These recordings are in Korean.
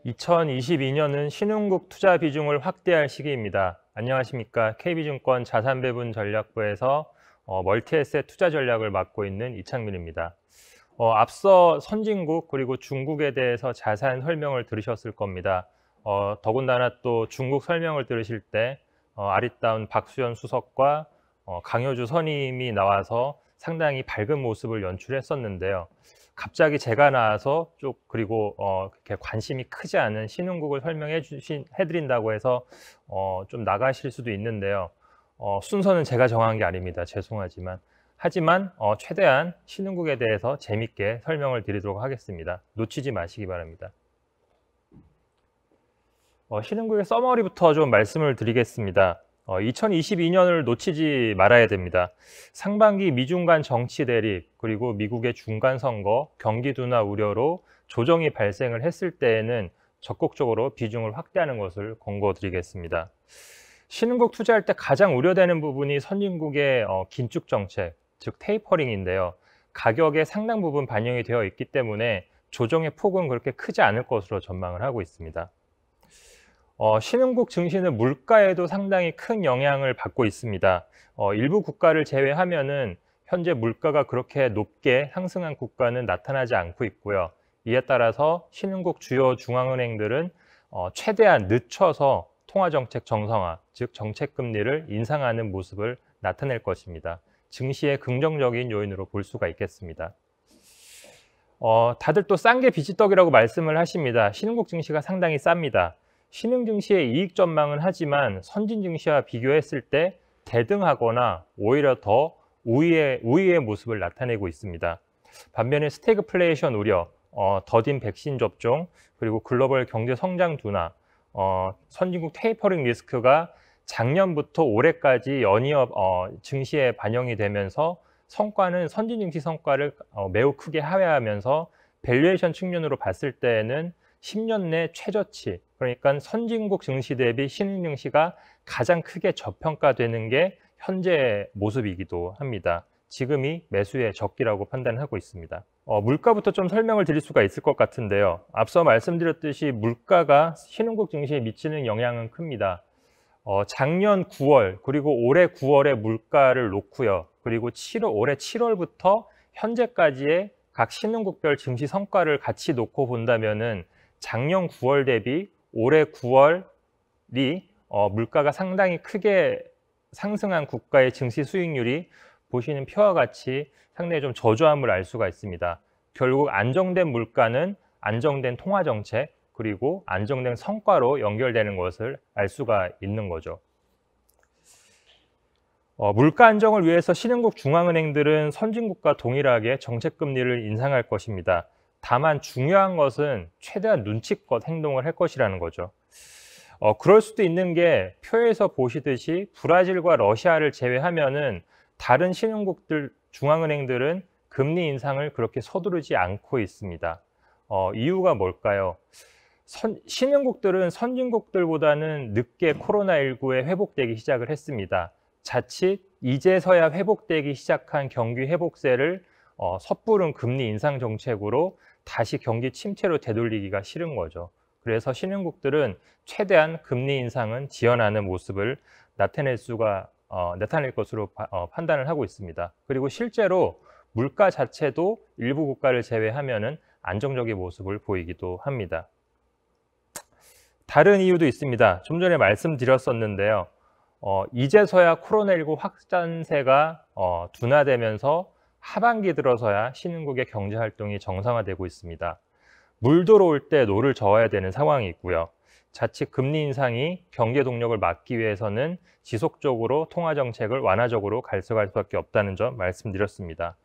2022년은 신흥국 투자 비중을 확대할 시기입니다. 안녕하십니까. KB증권 자산배분 전략부에서 멀티에셋 투자 전략을 맡고 있는 이창민입니다. 앞서 선진국 그리고 중국에 대해서 자세한 설명을 들으셨을 겁니다. 더군다나 또 중국 설명을 들으실 때 아리따운 박수현 수석과 강효주 선임이 나와서 상당히 밝은 모습을 연출했었는데요. 갑자기 제가 나와서 그리고 그렇게 관심이 크지 않은 신흥국을 해드린다고 해서 좀 나가실 수도 있는데요. 순서는 제가 정한 게 아닙니다. 죄송하지만. 하지만 최대한 신흥국에 대해서 재밌게 설명을 드리도록 하겠습니다. 놓치지 마시기 바랍니다. 신흥국의 서머리부터 좀 말씀을 드리겠습니다. 2022년을 놓치지 말아야 됩니다. 상반기 미중 간 정치 대립, 그리고 미국의 중간 선거, 경기 둔화 우려로 조정이 발생을 했을 때에는 적극적으로 비중을 확대하는 것을 권고드리겠습니다. 신흥국 투자할 때 가장 우려되는 부분이 선진국의 긴축 정책, 즉 테이퍼링인데요. 가격의 상당 부분 반영이 되어 있기 때문에 조정의 폭은 그렇게 크지 않을 것으로 전망을 하고 있습니다. 신흥국 증시는 물가에도 상당히 큰 영향을 받고 있습니다. 일부 국가를 제외하면은 현재 물가가 그렇게 높게 상승한 국가는 나타나지 않고 있고요. 이에 따라서 신흥국 주요 중앙은행들은 최대한 늦춰서 통화정책 정상화, 즉 정책금리를 인상하는 모습을 나타낼 것입니다. 증시의 긍정적인 요인으로 볼 수가 있겠습니다. 다들 또 싼 게 비지떡이라고 말씀을 하십니다. 신흥국 증시가 상당히 쌉니다. 신흥 증시의 이익 전망은 하지만 선진 증시와 비교했을 때 대등하거나 오히려 더 우위의 모습을 나타내고 있습니다. 반면에 스태그플레이션 우려, 더딘 백신 접종, 그리고 글로벌 경제 성장 둔화, 선진국 테이퍼링 리스크가 작년부터 올해까지 연이어 증시에 반영이 되면서 성과는 선진 증시 성과를 매우 크게 하회하면서 밸류에이션 측면으로 봤을 때에는 10년 내 최저치, 그러니까 선진국 증시 대비 신흥 증시가 가장 크게 저평가되는 게 현재 모습이기도 합니다. 지금이 매수의 적기라고 판단하고 있습니다. 물가부터 좀 설명을 드릴 수가 있을 것 같은데요. 앞서 말씀드렸듯이 물가가 신흥국 증시에 미치는 영향은 큽니다. 작년 9월 그리고 올해 9월의 물가를 놓고요. 그리고 올해 7월부터 현재까지의 각 신흥국별 증시 성과를 같이 놓고 본다면은 작년 9월 대비 올해 9월이 물가가 상당히 크게 상승한 국가의 증시 수익률이 보시는 표와 같이 상당히 좀 저조함을 알 수가 있습니다. 결국 안정된 물가는 안정된 통화정책 그리고 안정된 성과로 연결되는 것을 알 수가 있는 거죠. 물가 안정을 위해서 신흥국 중앙은행들은 선진국과 동일하게 정책금리를 인상할 것입니다. 다만 중요한 것은 최대한 눈치껏 행동을 할 것이라는 거죠. 그럴 수도 있는 게 표에서 보시듯이 브라질과 러시아를 제외하면은 다른 신흥국들 중앙은행들은 금리 인상을 그렇게 서두르지 않고 있습니다. 이유가 뭘까요? 신흥국들은 선진국들보다는 늦게 코로나19에 회복되기 시작을 했습니다. 자칫 이제서야 회복되기 시작한 경기 회복세를 섣부른 금리 인상 정책으로 다시 경기 침체로 되돌리기가 싫은 거죠. 그래서 신흥국들은 최대한 금리 인상은 지연하는 모습을 나타낼 것으로 판단을 하고 있습니다. 그리고 실제로 물가 자체도 일부 국가를 제외하면은 안정적인 모습을 보이기도 합니다. 다른 이유도 있습니다. 좀 전에 말씀드렸었는데요. 이제서야 코로나19 확산세가 둔화되면서 하반기 들어서야 신흥국의 경제 활동이 정상화되고 있습니다. 물 들어올 때 노를 저어야 되는 상황이 있고요. 자칫 금리 인상이 경제 동력을 막기 위해서는 지속적으로 통화 정책을 완화적으로 갈색할 수밖에 없다는 점 말씀드렸습니다.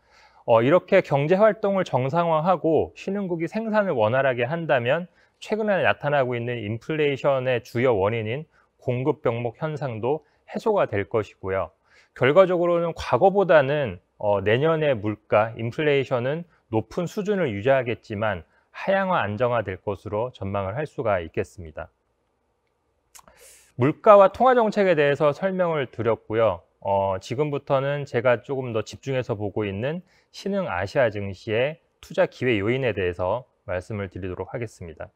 이렇게 경제 활동을 정상화하고 신흥국이 생산을 원활하게 한다면 최근에 나타나고 있는 인플레이션의 주요 원인인 공급 병목 현상도 해소가 될 것이고요. 결과적으로는 과거보다는 내년의 물가, 인플레이션은 높은 수준을 유지하겠지만 하향화 안정화될 것으로 전망을 할 수가 있겠습니다. 물가와 통화 정책에 대해서 설명을 드렸고요. 지금부터는 제가 조금 더 집중해서 보고 있는 신흥 아시아 증시의 투자 기회 요인에 대해서 말씀을 드리도록 하겠습니다.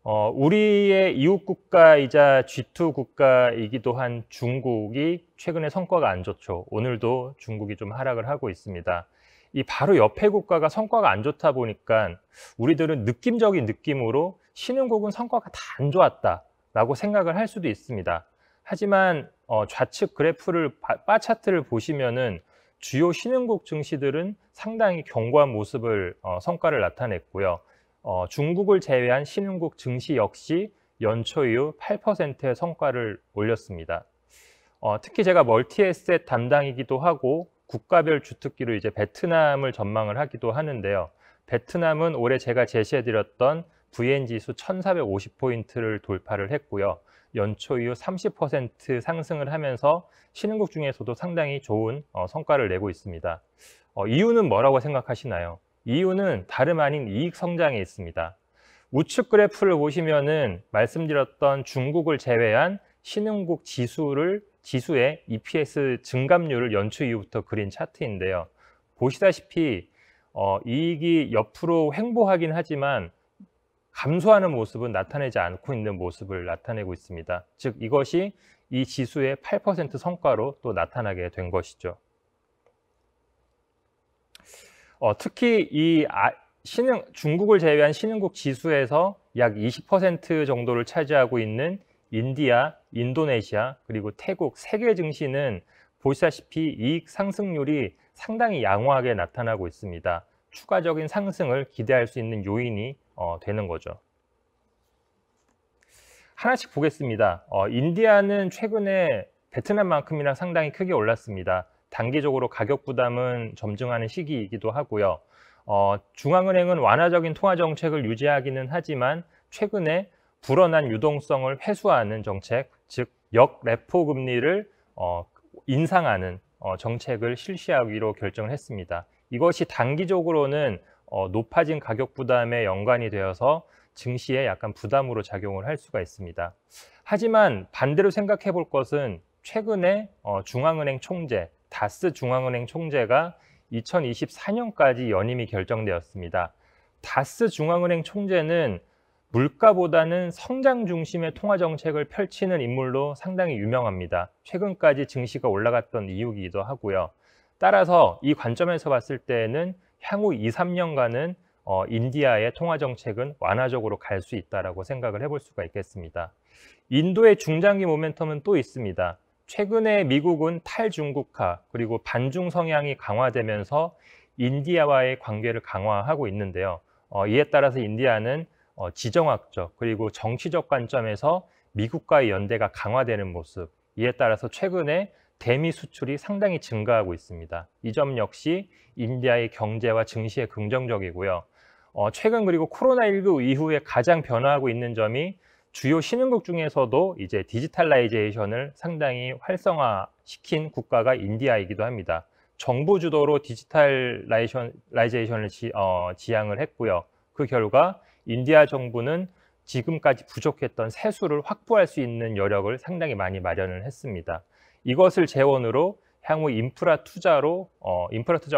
우리의 이웃 국가이자 G2 국가이기도 한 중국이 최근에 성과가 안 좋죠. 오늘도 중국이 좀 하락을 하고 있습니다. 이 바로 옆에 국가가 성과가 안 좋다 보니까 우리들은 느낌적인 느낌으로 신흥국은 성과가 다 안 좋았다라고 생각을 할 수도 있습니다. 하지만 좌측 그래프를 바 차트를 보시면은 주요 신흥국 증시들은 상당히 견고한 모습을 성과를 나타냈고요. 중국을 제외한 신흥국 증시 역시 연초 이후 8%의 성과를 올렸습니다. 특히 제가 멀티에셋 담당이기도 하고 국가별 주특기로 이제 베트남을 전망을 하기도 하는데요. 베트남은 올해 제가 제시해드렸던 VN 지수 1450포인트를 돌파를 했고요. 연초 이후 30% 상승을 하면서 신흥국 중에서도 상당히 좋은 성과를 내고 있습니다. 이유는 뭐라고 생각하시나요? 이유는 다름 아닌 이익 성장에 있습니다. 우측 그래프를 보시면은 말씀드렸던 중국을 제외한 신흥국 지수의 EPS 증감률을 연초 이후부터 그린 차트인데요. 보시다시피 이익이 옆으로 횡보하긴 하지만 감소하는 모습은 나타내지 않고 있는 모습을 나타내고 있습니다. 즉 이것이 이 지수의 8% 성과로 또 나타나게 된 것이죠. 특히 이 중국을 제외한 신흥국 지수에서 약 20% 정도를 차지하고 있는 인디아, 인도네시아, 그리고 태국 세 개 증시는 보시다시피 이익 상승률이 상당히 양호하게 나타나고 있습니다. 추가적인 상승을 기대할 수 있는 요인이 되는 거죠. 하나씩 보겠습니다. 인디아는 최근에 베트남만큼이나 상당히 크게 올랐습니다. 단기적으로 가격 부담은 점증하는 시기이기도 하고요. 중앙은행은 완화적인 통화 정책을 유지하기는 하지만 최근에 불어난 유동성을 회수하는 정책, 즉 역레포 금리를 인상하는 정책을 실시하기로 결정을 했습니다. 이것이 단기적으로는 높아진 가격 부담에 연관이 되어서 증시에 약간 부담으로 작용을 할 수가 있습니다. 하지만 반대로 생각해 볼 것은 최근에 중앙은행 총재, 다스 중앙은행 총재가 2024년까지 연임이 결정되었습니다. 다스 중앙은행 총재는 물가보다는 성장 중심의 통화 정책을 펼치는 인물로 상당히 유명합니다. 최근까지 증시가 올라갔던 이유이기도 하고요. 따라서 이 관점에서 봤을 때에는 향후 2, 3년간은 인디아의 통화 정책은 완화적으로 갈 수 있다라고 생각을 해볼 수가 있겠습니다. 인도의 중장기 모멘텀은 또 있습니다. 최근에 미국은 탈중국화 그리고 반중 성향이 강화되면서 인디아와의 관계를 강화하고 있는데요. 이에 따라서 인디아는 지정학적 그리고 정치적 관점에서 미국과의 연대가 강화되는 모습, 이에 따라서 최근에 대미 수출이 상당히 증가하고 있습니다. 이 점 역시 인디아의 경제와 증시에 긍정적이고요. 최근 그리고 코로나19 이후에 가장 변화하고 있는 점이 주요 신흥국 중에서도 이제 디지털라이제이션을 상당히 활성화시킨 국가가 인디아이기도 합니다. 정부 주도로 디지털라이제이션을 지향을 했고요. 그 결과 인디아 정부는 지금까지 부족했던 세수를 확보할 수 있는 여력을 상당히 많이 마련을 했습니다. 이것을 재원으로 향후 인프라 투자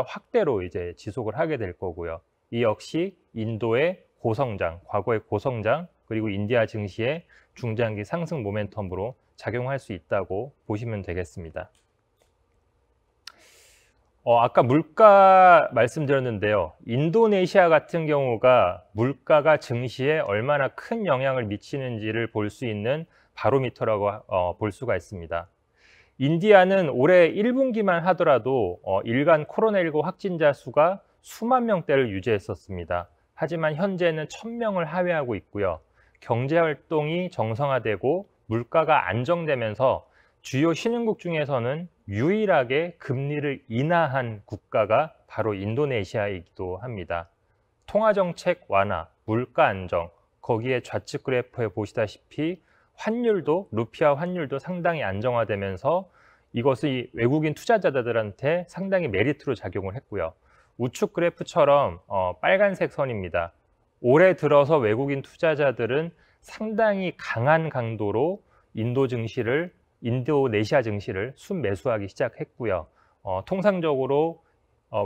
확대로 이제 지속을 하게 될 거고요. 이 역시 인도의 고성장, 과거의 고성장, 그리고 인디아 증시의 중장기 상승 모멘텀으로 작용할 수 있다고 보시면 되겠습니다. 아까 물가 말씀드렸는데요. 인도네시아 같은 경우가 물가가 증시에 얼마나 큰 영향을 미치는지를 볼 수 있는 바로미터라고 볼 수가 있습니다. 인디아는 올해 1분기만 하더라도 일간 코로나19 확진자 수가 수만 명대를 유지했었습니다. 하지만 현재는 1000명을 하회하고 있고요. 경제활동이 정상화되고 물가가 안정되면서 주요 신흥국 중에서는 유일하게 금리를 인하한 국가가 바로 인도네시아이기도 합니다. 통화정책 완화, 물가 안정, 거기에 좌측 그래프에 보시다시피 루피아 환율도 상당히 안정화되면서 이것이 외국인 투자자들한테 상당히 메리트로 작용을 했고요. 우측 그래프처럼 빨간색 선입니다. 올해 들어서 외국인 투자자들은 상당히 강한 강도로 인도네시아 증시를 순매수하기 시작했고요. 통상적으로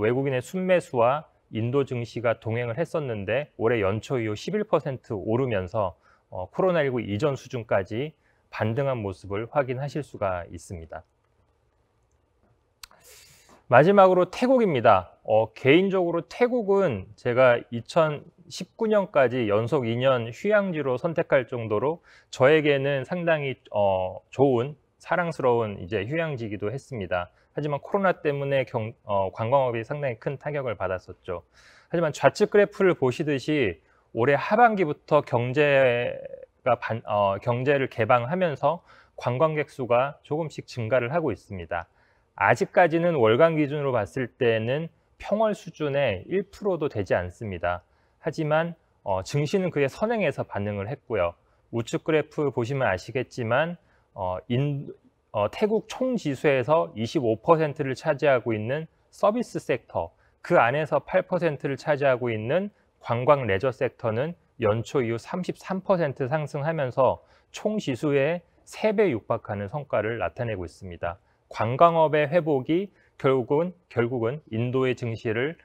외국인의 순매수와 인도 증시가 동행을 했었는데 올해 연초 이후 11% 오르면서 코로나19 이전 수준까지 반등한 모습을 확인하실 수가 있습니다. 마지막으로 태국입니다. 개인적으로 태국은 제가 2019년까지 연속 2년 휴양지로 선택할 정도로 저에게는 상당히 좋은 사랑스러운 이제 휴양지이기도 했습니다. 하지만 코로나 때문에 관광업이 상당히 큰 타격을 받았었죠. 하지만 좌측 그래프를 보시듯이 올해 하반기부터 경제를 개방하면서 관광객 수가 조금씩 증가를 하고 있습니다. 아직까지는 월간 기준으로 봤을 때는 평월 수준의 1%도 되지 않습니다. 하지만 증시는 그에 선행해서 반응을 했고요. 우측 그래프 보시면 아시겠지만 태국 총 지수에서 25%를 차지하고 있는 서비스 섹터, 그 안에서 8%를 차지하고 있는 관광 레저 섹터는 연초 이후 33% 상승하면서 총 지수의 3배 육박하는 성과를 나타내고 있습니다. 관광업의 회복이 결국은 인도의 증시를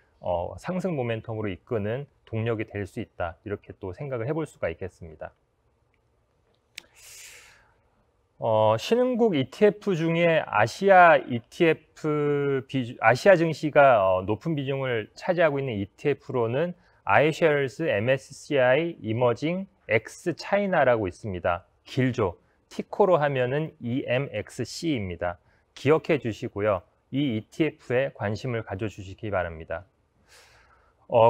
상승 모멘텀으로 이끄는 동력이 될 수 있다. 이렇게 또 생각을 해볼 수가 있겠습니다. 신흥국 ETF 중에 아시아 증시가 높은 비중을 차지하고 있는 ETF로는 iShares MSCI 이머징 X 차이나라고 있습니다. 길죠. 티코로 하면은 EMXC입니다. 기억해 주시고요. 이 ETF에 관심을 가져주시기 바랍니다.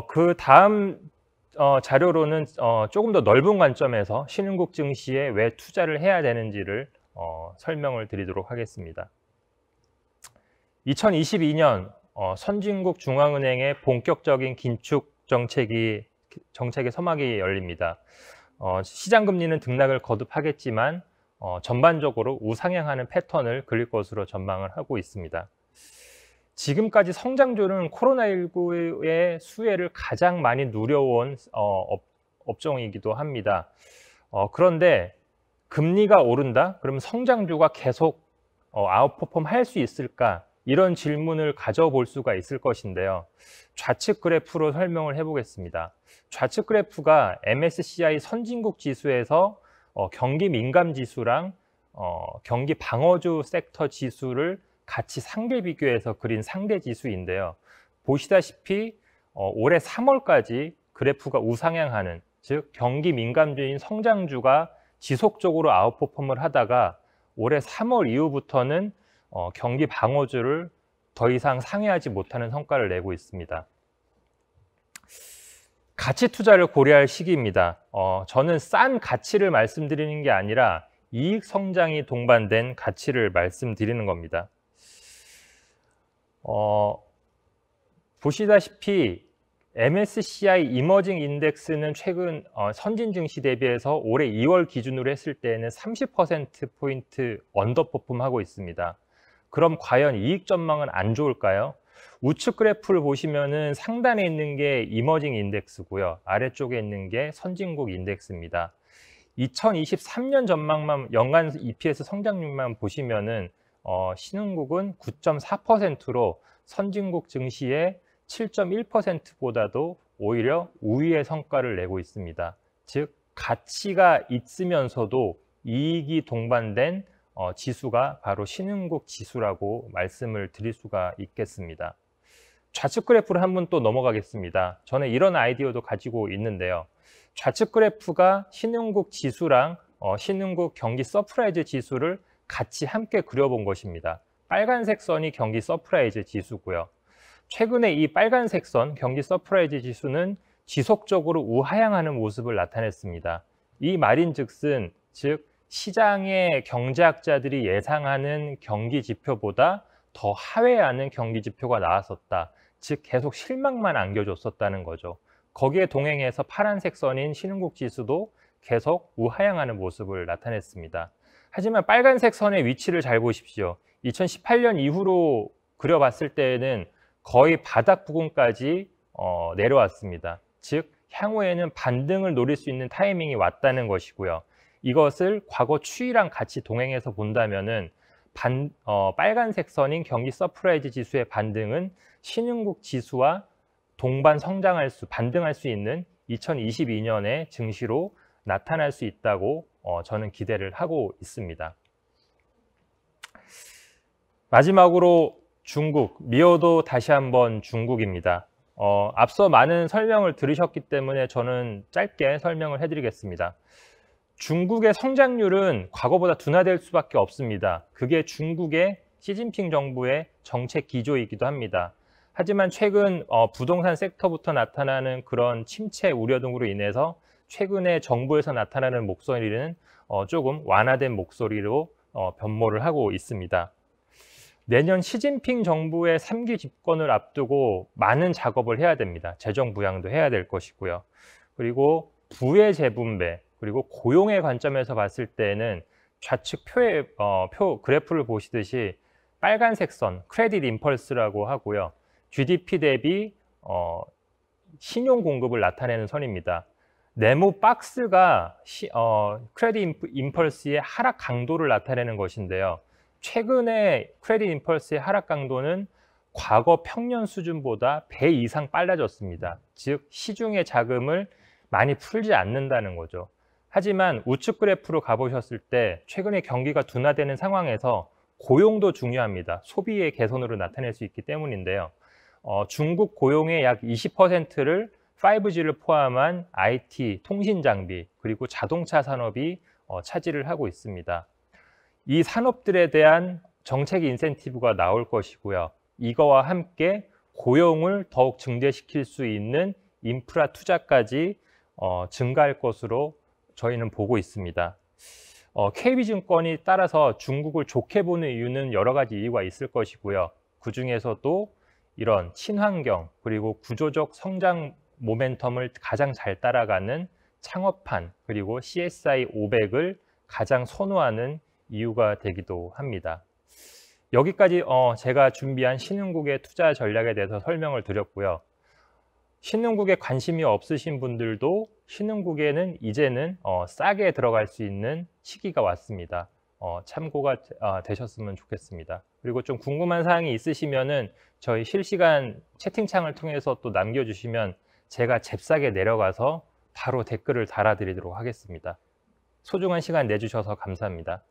그 다음 자료로는 조금 더 넓은 관점에서 신흥국 증시에 왜 투자를 해야 되는지를 설명을 드리도록 하겠습니다. 2022년 선진국 중앙은행의 본격적인 긴축 정책의 서막이 열립니다. 시장 금리는 등락을 거듭하겠지만 전반적으로 우상향하는 패턴을 그릴 것으로 전망을 하고 있습니다. 지금까지 성장주는 코로나19의 수혜를 가장 많이 누려온 업종이기도 합니다. 그런데 금리가 오른다? 그럼 성장주가 계속 아웃퍼폼 할 수 있을까? 이런 질문을 가져볼 수가 있을 것인데요. 좌측 그래프로 설명을 해보겠습니다. 좌측 그래프가 MSCI 선진국 지수에서 경기 민감 지수랑 경기 방어주 섹터 지수를 같이 상대 비교해서 그린 상대 지수인데요. 보시다시피 올해 3월까지 그래프가 우상향하는, 즉 경기 민감주인 성장주가 지속적으로 아웃퍼폼을 하다가 올해 3월 이후부터는 경기 방어주를 더 이상 상회하지 못하는 성과를 내고 있습니다. 가치 투자를 고려할 시기입니다. 저는 싼 가치를 말씀드리는 게 아니라 이익 성장이 동반된 가치를 말씀드리는 겁니다. 보시다시피 MSCI 이머징 인덱스는 최근 선진 증시 대비해서 올해 2월 기준으로 했을 때는 30%포인트 언더퍼폼하고 있습니다. 그럼 과연 이익 전망은 안 좋을까요? 우측 그래프를 보시면은 상단에 있는 게 이머징 인덱스고요. 아래쪽에 있는 게 선진국 인덱스입니다. 2023년 전망만, 연간 EPS 성장률만 보시면은 신흥국은 9.4%로 선진국 증시의 7.1%보다도 오히려 우위의 성과를 내고 있습니다. 즉 가치가 있으면서도 이익이 동반된 지수가 바로 신흥국 지수라고 말씀을 드릴 수가 있겠습니다. 좌측 그래프를 한번 또 넘어가겠습니다. 저는 이런 아이디어도 가지고 있는데요. 좌측 그래프가 신흥국 지수랑 신흥국 경기 서프라이즈 지수를 같이 함께 그려본 것입니다. 빨간색 선이 경기 서프라이즈 지수고요. 최근에 이 빨간색 선 경기 서프라이즈 지수는 지속적으로 우하향하는 모습을 나타냈습니다. 이 말인즉슨 즉 시장의 경제학자들이 예상하는 경기 지표보다 더 하회하는 경기 지표가 나왔었다. 즉 계속 실망만 안겨줬었다는 거죠. 거기에 동행해서 파란색 선인 신흥국 지수도 계속 우하향하는 모습을 나타냈습니다. 하지만 빨간색 선의 위치를 잘 보십시오. 2018년 이후로 그려봤을 때에는 거의 바닥 부근까지 내려왔습니다. 즉 향후에는 반등을 노릴 수 있는 타이밍이 왔다는 것이고요. 이것을 과거 추이랑 같이 동행해서 본다면은 빨간색 선인 경기 서프라이즈 지수의 반등은 신흥국 지수와 반등할 수 있는 2022년의 증시로 나타날 수 있다고 저는 기대를 하고 있습니다. 마지막으로 중국, 미어도 다시 한번 중국입니다. 앞서 많은 설명을 들으셨기 때문에 저는 짧게 설명을 해드리겠습니다. 중국의 성장률은 과거보다 둔화될 수밖에 없습니다. 그게 중국의 시진핑 정부의 정책 기조이기도 합니다. 하지만 최근 부동산 섹터부터 나타나는 그런 침체 우려 등으로 인해서 최근에 정부에서 나타나는 목소리는 조금 완화된 목소리로 변모를 하고 있습니다. 내년 시진핑 정부의 3기 집권을 앞두고 많은 작업을 해야 됩니다. 재정 부양도 해야 될 것이고요. 그리고 부의 재분배, 그리고 고용의 관점에서 봤을 때는 좌측 그래프를 보시듯이 빨간색 선, 크레딧 임펄스라고 하고요. GDP 대비 신용 공급을 나타내는 선입니다. 네모 박스가 크레딧 임펄스의 하락 강도를 나타내는 것인데요. 최근에 크레딧 임펄스의 하락 강도는 과거 평년 수준보다 배 이상 빨라졌습니다. 즉 시중의 자금을 많이 풀지 않는다는 거죠. 하지만 우측 그래프로 가보셨을 때 최근에 경기가 둔화되는 상황에서 고용도 중요합니다. 소비의 개선으로 나타낼 수 있기 때문인데요. 중국 고용의 약 20%를 5G를 포함한 IT, 통신 장비, 그리고 자동차 산업이 차지를 하고 있습니다. 이 산업들에 대한 정책 인센티브가 나올 것이고요. 이거와 함께 고용을 더욱 증대시킬 수 있는 인프라 투자까지 증가할 것으로 저희는 보고 있습니다. KB증권이 따라서 중국을 좋게 보는 이유는 여러 가지 이유가 있을 것이고요. 그 중에서도 이런 친환경 그리고 구조적 성장 모멘텀을 가장 잘 따라가는 창업한 그리고 CSI 500을 가장 선호하는 이유가 되기도 합니다. 여기까지 제가 준비한 신흥국의 투자 전략에 대해서 설명을 드렸고요. 신흥국에 관심이 없으신 분들도 신흥국에는 이제는 싸게 들어갈 수 있는 시기가 왔습니다. 참고가 되셨으면 좋겠습니다. 그리고 좀 궁금한 사항이 있으시면은 저희 실시간 채팅창을 통해서 또 남겨주시면 제가 잽싸게 내려가서 바로 댓글을 달아드리도록 하겠습니다. 소중한 시간 내주셔서 감사합니다.